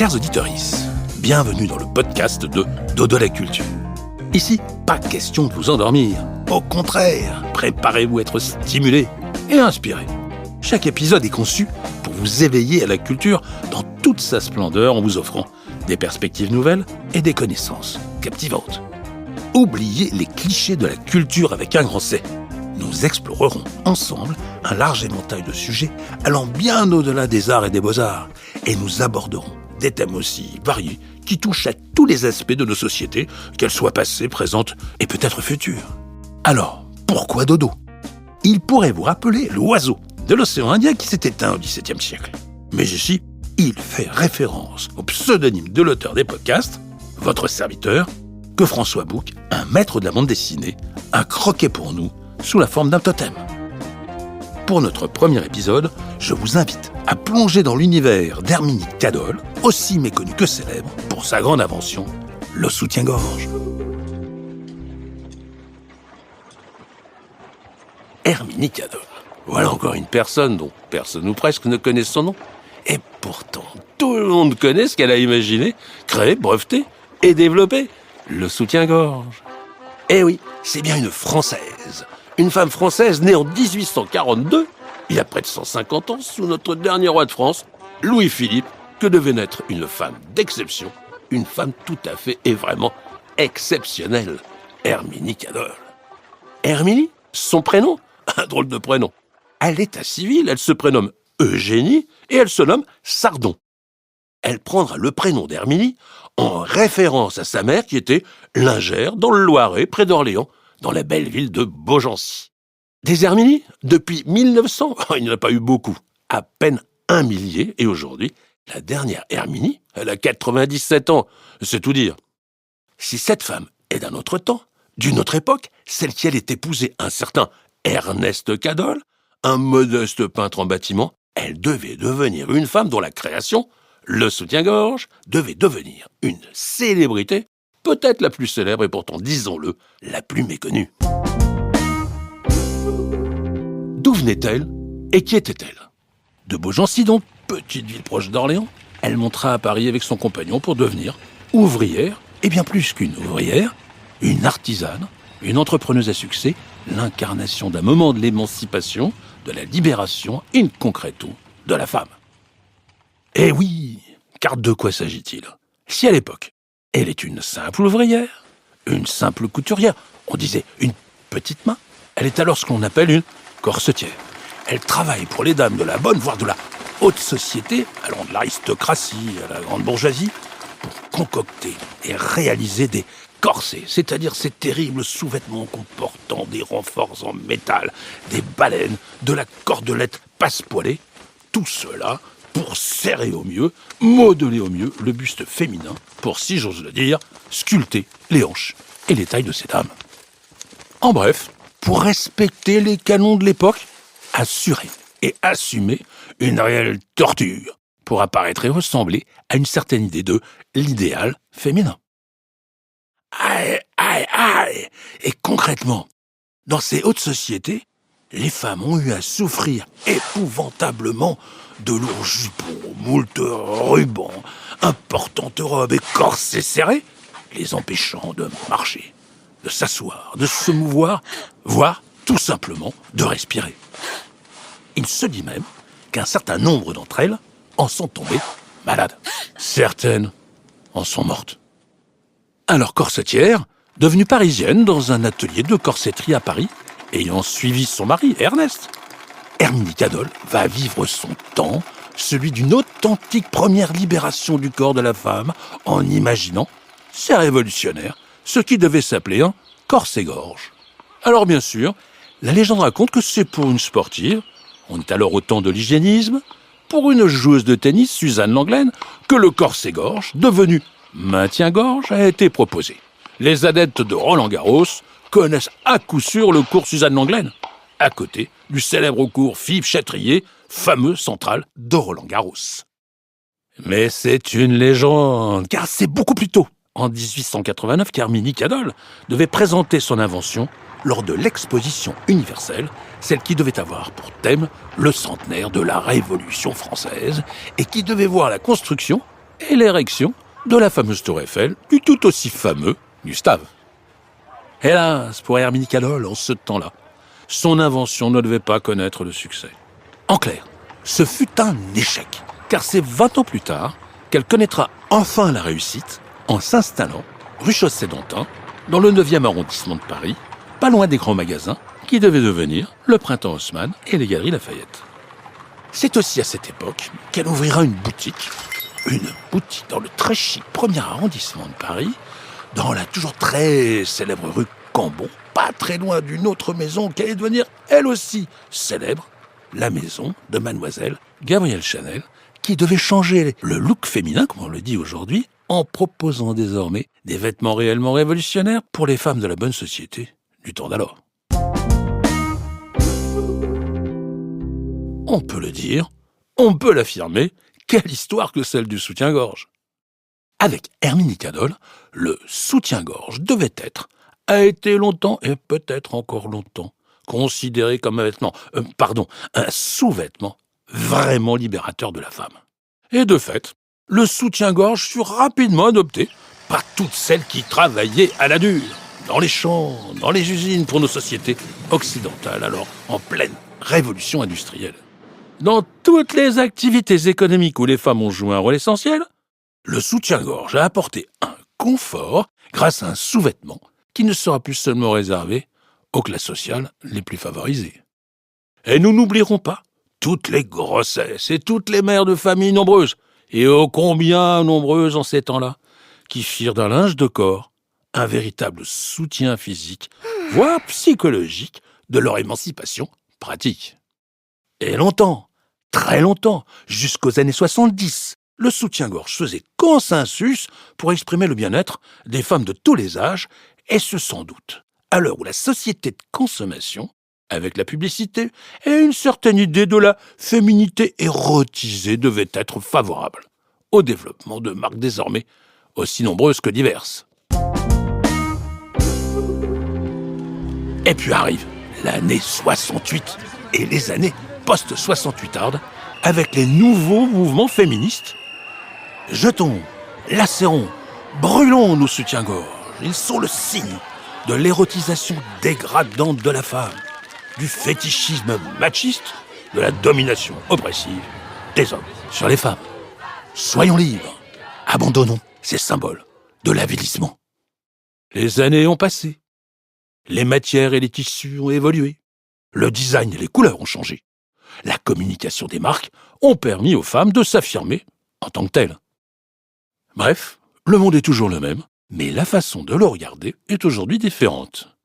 Chers auditeurs, bienvenue dans le podcast de Dodo la Culture. Ici, pas question de vous endormir. Au contraire, préparez-vous à être stimulé et inspiré. Chaque épisode est conçu pour vous éveiller à la culture dans toute sa splendeur en vous offrant des perspectives nouvelles et des connaissances captivantes. Oubliez les clichés de la culture avec un grand C. Nous explorerons ensemble un large éventail de sujets allant bien au-delà des arts et des beaux-arts. Et nous aborderons des thèmes aussi variés qui touchent à tous les aspects de nos sociétés, qu'elles soient passées, présentes et peut-être futures. Alors, pourquoi dodo ? Il pourrait vous rappeler l'oiseau de l'océan Indien qui s'est éteint au XVIIe siècle. Mais ici, il fait référence au pseudonyme de l'auteur des podcasts, votre serviteur, que François Bouc, un maître de la bande dessinée, a croqué pour nous sous la forme d'un totem. Pour notre premier épisode, je vous invite à plonger dans l'univers d'Herminie Cadol, aussi méconnu que célèbre pour sa grande invention, le soutien-gorge. Herminie Cadol. Voilà encore une personne dont personne ou presque ne connaît son nom. Et pourtant, tout le monde connaît ce qu'elle a imaginé, créé, breveté et développé, le soutien-gorge. Eh oui, c'est bien une Française. Une femme française née en 1842, il y a près de 150 ans, sous notre dernier roi de France, Louis-Philippe, que devait naître une femme d'exception, une femme tout à fait et vraiment exceptionnelle, Herminie Cadol. Herminie, son prénom, un drôle de prénom. À l'état civil, elle se prénomme Eugénie et elle se nomme Sardon. Elle prendra le prénom d'Herminie en référence à sa mère qui était lingère dans le Loiret, près d'Orléans, dans la belle ville de Beaugency. Des Herminies, depuis 1900, il n'y en a pas eu beaucoup, à peine 1 millier, et aujourd'hui, la dernière Herminie, elle a 97 ans, c'est tout dire. Si cette femme est d'un autre temps, d'une autre époque, celle qui allait épouser un certain Ernest Cadol, un modeste peintre en bâtiment, elle devait devenir une femme dont la création, le soutien-gorge, devait devenir une célébrité, peut-être la plus célèbre et pourtant, disons-le, la plus méconnue. D'où venait-elle et qui était-elle ? De Beaugency, donc, petite ville proche d'Orléans, elle montra à Paris avec son compagnon pour devenir ouvrière, et bien plus qu'une ouvrière, une artisane, une entrepreneuse à succès, l'incarnation d'un moment de l'émancipation, de la libération, in concreto, de la femme. Eh oui, car de quoi s'agit-il ? Si à l'époque, elle est une simple ouvrière, une simple couturière, on disait une petite main, elle est alors ce qu'on appelle une corsetière. Elle travaille pour les dames de la bonne, voire de la haute société, allant de l'aristocratie à la grande bourgeoisie, pour concocter et réaliser des corsets, c'est-à-dire ces terribles sous-vêtements comportant des renforts en métal, des baleines, de la cordelette passepoilée, tout cela pour serrer au mieux, modeler au mieux le buste féminin, pour, si j'ose le dire, sculpter les hanches et les tailles de ces dames. En bref, pour respecter les canons de l'époque, assurer et assumer une réelle torture, pour apparaître et ressembler à une certaine idée de l'idéal féminin. Aïe, aïe, aïe ! Et concrètement, dans ces hautes sociétés, les femmes ont eu à souffrir épouvantablement de lourds jupons, moult rubans, importantes robes et corsets serrés, les empêchant de marcher, de s'asseoir, de se mouvoir, voire tout simplement de respirer. Il se dit même qu'un certain nombre d'entre elles en sont tombées malades. Certaines en sont mortes. Alors corsetière, devenue parisienne dans un atelier de corsetterie à Paris, ayant suivi son mari, Ernest, Herminie Cadol va vivre son temps, celui d'une authentique première libération du corps de la femme, en imaginant, c'est révolutionnaire, ce qui devait s'appeler un corset-gorge. Alors bien sûr, la légende raconte que c'est pour une sportive, on est alors au temps de l'hygiénisme, pour une joueuse de tennis, Suzanne Lenglen, que le corset-gorge, devenu maintien-gorge, a été proposé. Les adeptes de Roland-Garros connaissent à coup sûr le cours Suzanne Lenglen, à côté du célèbre cours Philippe-Châtrier, fameux central de Roland-Garros. Mais c'est une légende, car c'est beaucoup plus tôt, en 1889, qu'Herminie Cadol devait présenter son invention lors de l'exposition universelle, celle qui devait avoir pour thème le centenaire de la Révolution française et qui devait voir la construction et l'érection de la fameuse tour Eiffel du tout aussi fameux Gustave. Hélas, pour Hermine Cadol, en ce temps-là, son invention ne devait pas connaître le succès. En clair, ce fut un échec, car c'est 20 ans plus tard qu'elle connaîtra enfin la réussite en s'installant rue Chaussée-d'Antin, dans le 9e arrondissement de Paris, pas loin des grands magasins qui devaient devenir le Printemps Haussmann et les Galeries Lafayette. C'est aussi à cette époque qu'elle ouvrira une boutique dans le très chic 1er arrondissement de Paris, dans la toujours très célèbre rue Cambon, pas très loin d'une autre maison qui allait devenir elle aussi célèbre, la maison de mademoiselle Gabrielle Chanel, qui devait changer le look féminin, comme on le dit aujourd'hui, en proposant désormais des vêtements réellement révolutionnaires pour les femmes de la bonne société du temps d'alors. On peut le dire, on peut l'affirmer, quelle histoire que celle du soutien-gorge. Avec Hermine Cadol, le soutien-gorge devait être, a été longtemps et peut-être encore longtemps, considéré comme un sous-vêtement vraiment libérateur de la femme. Et de fait, le soutien-gorge fut rapidement adopté par toutes celles qui travaillaient à la dure, dans les champs, dans les usines pour nos sociétés occidentales, alors en pleine révolution industrielle. Dans toutes les activités économiques où les femmes ont joué un rôle essentiel, le soutien-gorge a apporté un confort grâce à un sous-vêtement qui ne sera plus seulement réservé aux classes sociales les plus favorisées. Et nous n'oublierons pas toutes les grossesses et toutes les mères de familles nombreuses, et ô combien nombreuses en ces temps-là, qui firent d'un linge de corps un véritable soutien physique, voire psychologique, de leur émancipation pratique. Et longtemps, très longtemps, jusqu'aux années 70, le soutien-gorge faisait consensus pour exprimer le bien-être des femmes de tous les âges, et ce sans doute à l'heure où la société de consommation, avec la publicité et une certaine idée de la féminité érotisée, devait être favorable au développement de marques désormais aussi nombreuses que diverses. Et puis arrive l'année 68 et les années post-68ardes, avec les nouveaux mouvements féministes. Jetons, lacérons, brûlons nos soutiens-gorge. Ils sont le signe de l'érotisation dégradante de la femme, du fétichisme machiste, de la domination oppressive des hommes sur les femmes. Soyons libres, abandonnons ces symboles de l'avilissement. Les années ont passé, les matières et les tissus ont évolué, le design et les couleurs ont changé. La communication des marques ont permis aux femmes de s'affirmer en tant que telles. Bref, le monde est toujours le même, mais la façon de le regarder est aujourd'hui différente.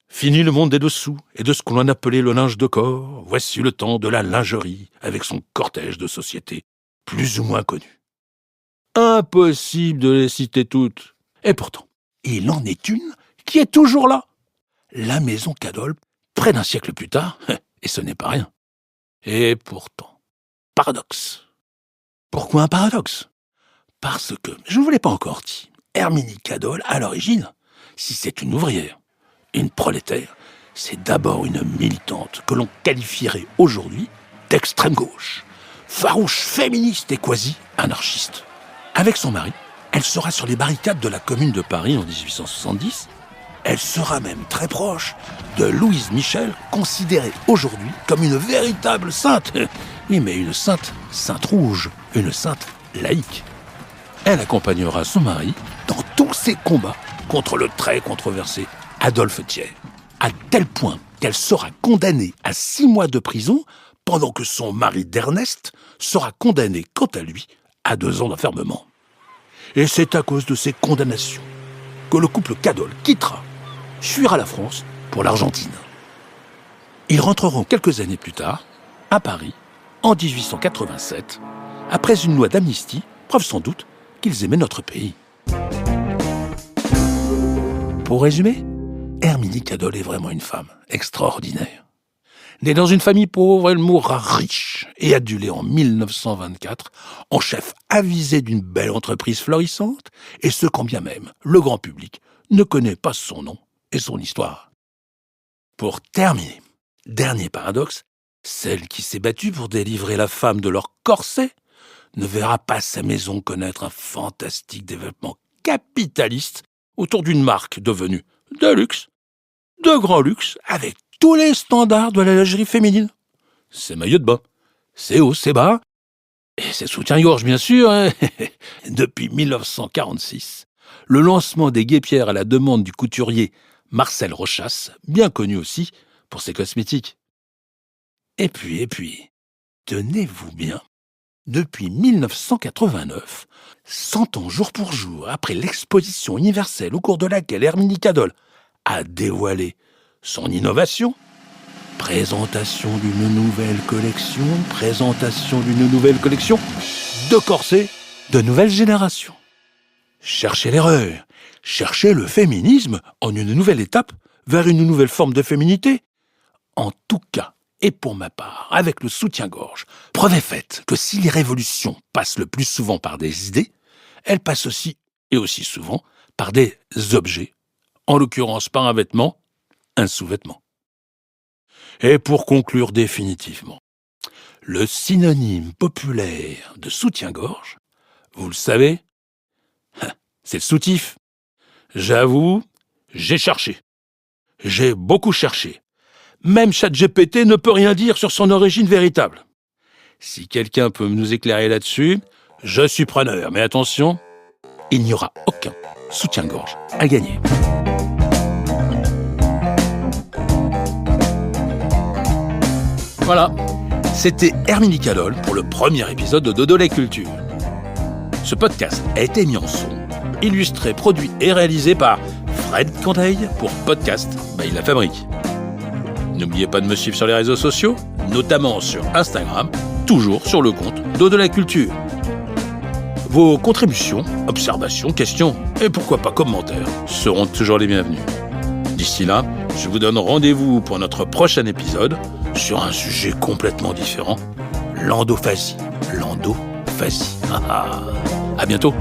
Fini le monde des dessous et de ce qu'on appelait le linge de corps, voici le temps de la lingerie avec son cortège de sociétés plus ou moins connues. Impossible de les citer toutes. Et pourtant, il en est une qui est toujours là. La maison Cadol, près d'un siècle plus tard, et ce n'est pas rien. Et pourtant, paradoxe. Pourquoi un paradoxe ? Parce que, je ne vous l'ai pas encore dit, Hermine Cadol, à l'origine, si c'est une ouvrière, une prolétaire, c'est d'abord une militante que l'on qualifierait aujourd'hui d'extrême gauche, farouche féministe et quasi-anarchiste. Avec son mari, elle sera sur les barricades de la Commune de Paris en 1870. Elle sera même très proche de Louise Michel, considérée aujourd'hui comme une véritable sainte. Oui, mais une sainte rouge, une sainte laïque. Elle accompagnera son mari dans tous ses combats contre le très controversé Adolphe Thiers, à tel point qu'elle sera condamnée à 6 mois de prison, pendant que son mari d'Ernest sera condamné, quant à lui, à 2 ans d'enfermement. Et c'est à cause de ces condamnations que le couple Cadol fuira la France pour l'Argentine. Ils rentreront quelques années plus tard, à Paris, en 1887, après une loi d'amnistie, preuve sans doute qu'ils aimaient notre pays. Pour résumer, Hermine Cadol est vraiment une femme extraordinaire. Née dans une famille pauvre, elle mourra riche et adulée en 1924 en chef avisé d'une belle entreprise florissante, et ce quand bien même le grand public ne connaît pas son nom et son histoire. Pour terminer, dernier paradoxe, celle qui s'est battue pour délivrer la femme de leur corset ne verra pas sa maison connaître un fantastique développement capitaliste autour d'une marque devenue de luxe, de grand luxe, avec tous les standards de la lingerie féminine. Ses maillots de bain, ses hauts, ses bas, et ses soutiens-gorge, bien sûr. Depuis 1946, le lancement des guêpières à la demande du couturier Marcel Rochas, bien connu aussi pour ses cosmétiques. Et puis, tenez-vous bien, depuis 1989, 100 ans jour pour jour après l'exposition universelle au cours de laquelle Herminie Cadol a dévoilé son innovation, présentation d'une nouvelle collection de corsets de nouvelle génération. Cherchez l'erreur, cherchez le féminisme en une nouvelle étape vers une nouvelle forme de féminité. En tout cas, et pour ma part, avec le soutien-gorge, preuve est faite que si les révolutions passent le plus souvent par des idées, elles passent aussi, et aussi souvent, par des objets, en l'occurrence par un vêtement, un sous-vêtement. Et pour conclure définitivement, le synonyme populaire de soutien-gorge, vous le savez, c'est le soutif. J'avoue, j'ai cherché. J'ai beaucoup cherché. Même ChatGPT ne peut rien dire sur son origine véritable. Si quelqu'un peut nous éclairer là-dessus, je suis preneur. Mais attention, il n'y aura aucun soutien-gorge à gagner. Voilà, c'était Herminie Cadol pour le premier épisode de Dodo la Culture. Ce podcast a été mis en son, illustré, produit et réalisé par Fred Conteil pour Podcast by La Fabrique. N'oubliez pas de me suivre sur les réseaux sociaux, notamment sur Instagram, toujours sur le compte Dodo la Culture. Vos contributions, observations, questions et pourquoi pas commentaires seront toujours les bienvenus. D'ici là, je vous donne rendez-vous pour notre prochain épisode sur un sujet complètement différent, l'endophasie. À bientôt.